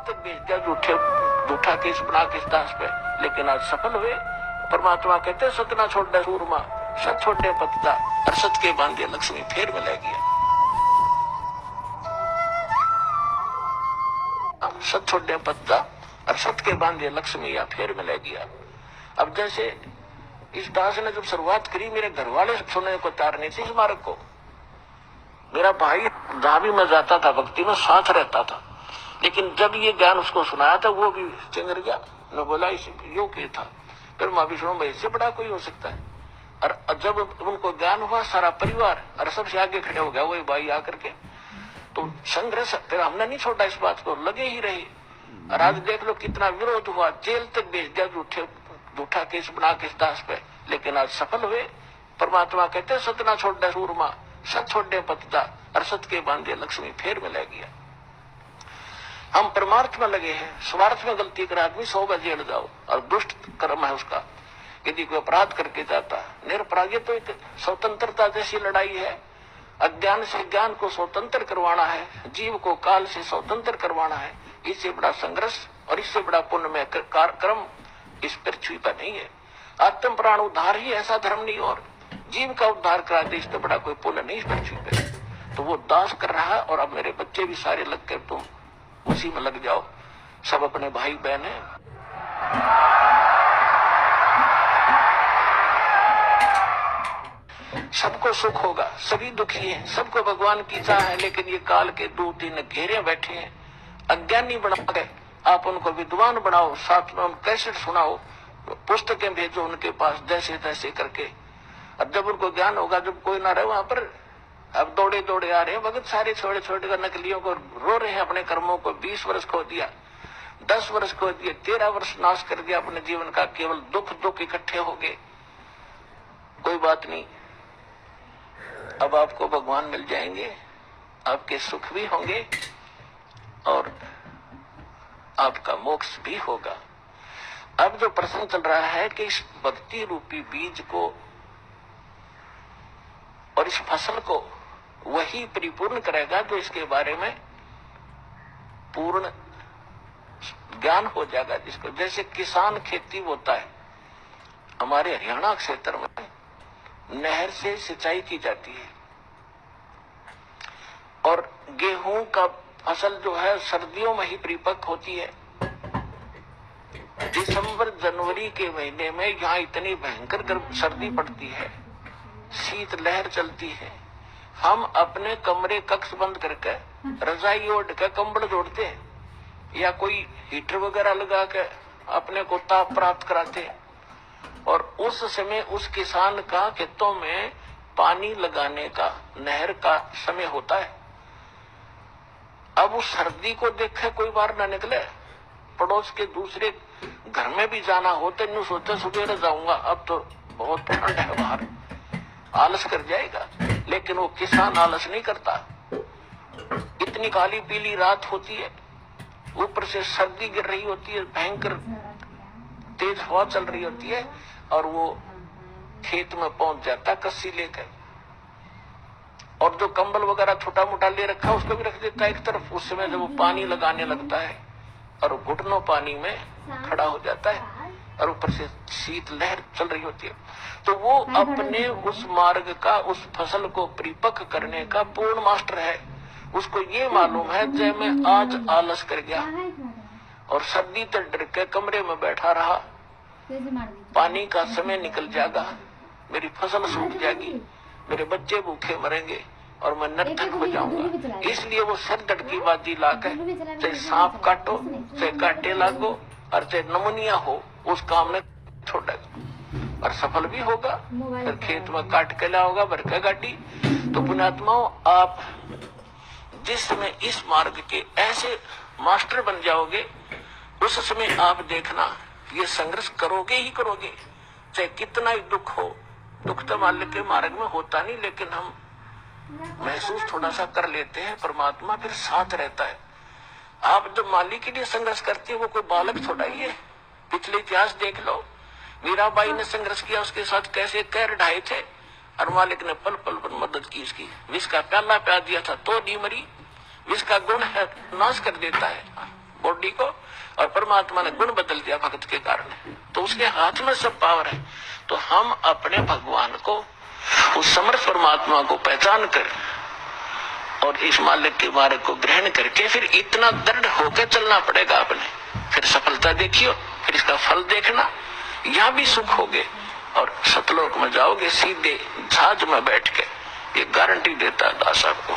तक भेज दिया झूठा केस बना के इस दास पे, लेकिन आज सफल हुए। परमात्मा कहते सत ना छोड़े सूरमा, सत छोड़े पतिता, और सत के बांधे लक्ष्मी फेर में ले गया। सत छोड़े पतिता और सत के बांधे लक्ष्मी या फेर में ले गया। अब जैसे इस दास ने जब शुरुआत करी, मेरे घर वाले सुनने को तैयार नहीं थे इस मार्ग को। मेरा भाई जहां भी मैं जाता था भक्ति में साथ रहता था, लेकिन जब ये ज्ञान उसको सुनाया था वो भी चिंगर गया। मैं बोला इस योग्य था। फिर मैं भी सुनूंगा इससे बड़ा कोई हो सकता है। और जब उनको ज्ञान हुआ, सारा परिवार और सबसे आगे खड़े हो गया वही भाई आकर के। तो संघर्ष फिर हमने नहीं छोड़ा, इस बात को लगे ही रहे। और आज देख लो कितना विरोध हुआ, जेल तक भेज दिया झूठा केस बना के इस दास पे, लेकिन आज सफल हुए। परमात्मा कहते सत ना छोड़े सूरमा, सत छोड़े पतिता, और सत के बांधे लक्ष्मी फेर में ले गया। हम परमार्थ में लगे हैं, स्वार्थ में गलती कर आदमी 100 बार जेल जाओ, और दुष्ट कर्म है उसका। यदि कोई अपराध करके जाता निरपराध, ये तो एक स्वतंत्रता जैसी लड़ाई है। अज्ञान से ज्ञान को स्वतंत्र करवाना है, जीव को काल से स्वतंत्र करवाना है। इससे बड़ा संघर्ष और इससे बड़ा पुण्य में कर्म इस पृथ्वी पर नहीं है। आत्म प्राण उद्धार ही ऐसा धर्म नहीं, और जीव का उद्धार करा दे इससे बड़ा कोई पुण्य नहीं इस पृथ्वी पे। तो वो दास कर रहा है, और अब मेरे बच्चे भी सारे लग कर तुम उसी में लग जाओ। सब अपने भाई बहन है। सबको सुख होगा, सभी दुखी हैं, सबको भगवान की चाह है, लेकिन ये काल के दूत इन घेरे बैठे हैं। अज्ञानी बना गए, आप उनको विद्वान बनाओ, साथ में उनको कैसेट सुनाओ, पुस्तकें भेजो उनके पास जैसे तैसे करके। अब जब उनको ज्ञान होगा, जब कोई ना रहे वहां पर, अब दौड़े दौड़े आ रहे हैं भगत सारे छोटे छोटे नकलियों को रो रहे हैं अपने कर्मों को। 20 वर्ष खो दिया, 10 वर्ष खो दिए, 13 वर्ष नाश कर दिया अपने जीवन का, केवल दुख इकट्ठे हो गए। कोई बात नहीं, अब आपको भगवान मिल जाएंगे, आपके सुख भी होंगे और आपका मोक्ष भी होगा। अब जो प्रश्न चल रहा है कि इस भक्ति रूपी बीज को और इस फसल को वही परिपूर्ण करेगा जो इसके बारे में पूर्ण ज्ञान हो जाएगा जिसको। जैसे किसान खेती होता है, हमारे हरियाणा क्षेत्र में नहर से सिंचाई की जाती है, और गेहूं का फसल जो है सर्दियों में ही परिपक्व होती है। दिसंबर जनवरी के महीने में यहाँ इतनी भयंकर गर्म सर्दी पड़ती है, शीत लहर चलती है। हम अपने कमरे कक्ष बंद करके रजाई ओढ़ के कंबल जोड़ते हैं, या कोई हीटर वगैरह लगा के अपने को ताप प्राप्त कराते हैं। और उस समय उस किसान का खेतों में पानी लगाने का नहर का समय होता है। अब उस सर्दी को देखे कोई बार ना निकले, पड़ोस के दूसरे घर में भी जाना हो तो यूं सोचे सुबह जाऊंगा, अब तो बहुत ठंड है बाहर, आलस कर जाएगा। लेकिन वो किसान आलस नहीं करता। इतनी काली पीली रात होती है, ऊपर से सर्दी गिर रही होती है, भयंकर तेज हवा चल रही होती है, और वो खेत में पहुंच जाता कस्सी लेकर, और जो कंबल वगैरह छोटा मोटा ले रखा है उसको भी रख देता है एक तरफ। उस समय जब वो पानी लगाने लगता है और घुटनों पानी में खड़ा हो जाता है, और ऊपर से शीत लहर चल रही होती है, तो वो अपने उस मार्ग का, उस फसल को परिपक्व करने का पूर्ण मास्टर है। उसको ये मालूम है जय मैं आज आलस कर गया और सर्दी तक डर के कमरे में बैठा रहा, पानी का समय निकल जाएगा, मेरी फसल सूख जाएगी, मेरे बच्चे भूखे मरेंगे और मैं नर्तक हो जाऊंगा। इसलिए वो सर दड़की बाजी लाकर चाहे सांप काटो, चाहे कांटे लागो, और चाहे नमूनिया हो, उस काम में छोड़ेगा और सफल भी होगा। फिर खेत में काट के लाओगा भर के गाड़ी। तो पुण्यात्माओं, आप जिस समय इस मार्ग के ऐसे मास्टर बन जाओगे, उस समय आप देखना ये संघर्ष करोगे ही करोगे, चाहे कितना ही दुख हो। दुख तो माल्य के मार्ग में होता नहीं, लेकिन हम महसूस थोड़ा सा कर लेते हैं, परमात्मा फिर साथ रहता है। आप जब माली के लिए संघर्ष करते हैं, वो कोई बालक थोड़ा ही है। पिछले इतिहास देख लो, मीराबाई ने संघर्ष किया, उसके साथ कैसे कैर ढाए थे, और मालिक ने पल पल पर मदद की इसकी। विष का प्याला प्यार दिया था तो नहीं मरी। विष का गुण है, नाश कर देता है, बॉडी को, और परमात्मा ने गुण बदल दिया भक्त के कारण। तो उसके हाथ में सब पावर है। तो हम अपने भगवान को, उस समर्थ परमात्मा को पहचान कर और इस मालिक के मार्ग को ग्रहण करके फिर इतना दृढ़ होकर चलना पड़ेगा अपने। फिर सफलता देखियो, फिर इसका फल देखना, यहाँ भी सुख होगे और सतलोक में जाओगे सीधे जहाज में बैठ के, ये गारंटी देता दास आपको।